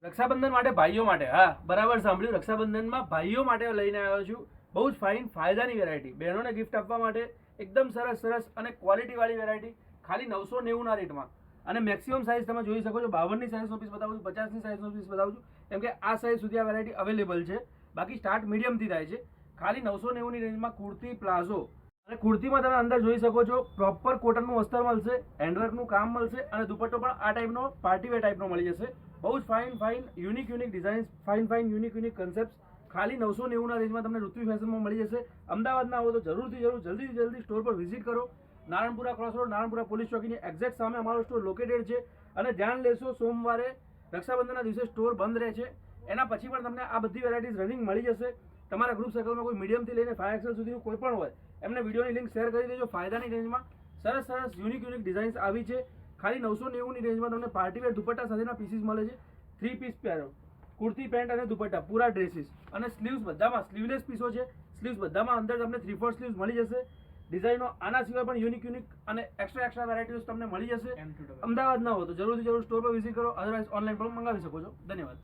રક્ષાબંધન માટે ભાઈઓ માટે, હા બરાબર સાંભળ્યું, રક્ષાબંધનમાં ભાઈઓ માટે લઈને આવ્યો છું બહુ જ ફાઇન ફાયદાની વેરાયટી, બહેનોને ગિફ્ટ આપવા માટે એકદમ સરસ સરસ અને ક્વોલિટીવાળી વેરાયટી ખાલી 990ના રેટમાં. અને મેક્સિમમ સાઇઝ તમે જોઈ શકો છો. 52ની સાઇઝનો પીસ બતાવું છું, 50ની સાઇઝનો પીસ બતાવું છું, કેમ કે આ સાઇઝ સુધી આ વેરાયટી અવેલેબલ છે. બાકી સ્ટાર્ટ મીડિયમથી થાય છે. ખાલી 990ની રેન્જમાં કુર્તી પ્લાઝો, અને કુર્તીમાં તમે અંદર જોઈ શકો છો પ્રોપર કોટનનું અસ્તર મળશે, હેન્ડવર્કનું કામ મળશે, અને દુપટ્ટો પણ આ ટાઈપનો પાર્ટીવેર ટાઈપનો મળી જશે. બહુ જ fine unique designs, fine unique concept ખાલી 990ના રેન્જમાં તમને ઋત્વી ફેશનમાં મળી જશે. અમદાવાદના આવો તો જલ્દીથી જલ્દી સ્ટોર પર વિઝિટ કરો. Naranpura cross road, Naranpura police ચોકીની એક્ઝેક્ટ સામે અમારો સ્ટોર લોકેટેડ છે. અને ધ્યાન લેશો, સોમવારે રક્ષાબંધનના દિવસે સ્ટોર બંધ રહે છે. એના પછી પણ તમને આ બધી વેરાયટીઝ રનિંગ મળી જશે. તમારા ગ્રુપ સર્કલમાં કોઈ મીડિયમથી લઈને 5XL સુધીનું કોઈ પણ હોય, એમને વિડીયોની લિંક શેર કરી દેજો. ફાયદાની રેન્જમાં સરસ સરસ યુનિક ડિઝાઇન્સ આવી છે. ખાલી 990ની રેન્જમાં તમને પાર્ટીવેર દુપટ્ટા સાથેના પીસીસ મળે છે. 3 પીસ પહેરો, કુર્તી પેન્ટ અને દુપટ્ટા, પૂરા ડ્રેસીસ, અને સ્લીવ્સ બધામાં સ્લીવલેસ પીસો છે. સ્લીવ્સ બધામાં અંદર તમને 3/4 સ્લીવ્સ મળી જશે. ડિઝાઇનો આના સિવાય પણ યુનિક અને એક્સ્ટ્રા વેરાયટીઝ તમને મળી જશે. અમદાવાદ ના હો તો જરૂર સ્ટોર પર વિઝિટ કરો, અધરવાઇઝ ઓનલાઈન પણ મંગાવી શકો છો. ધન્યવાદ.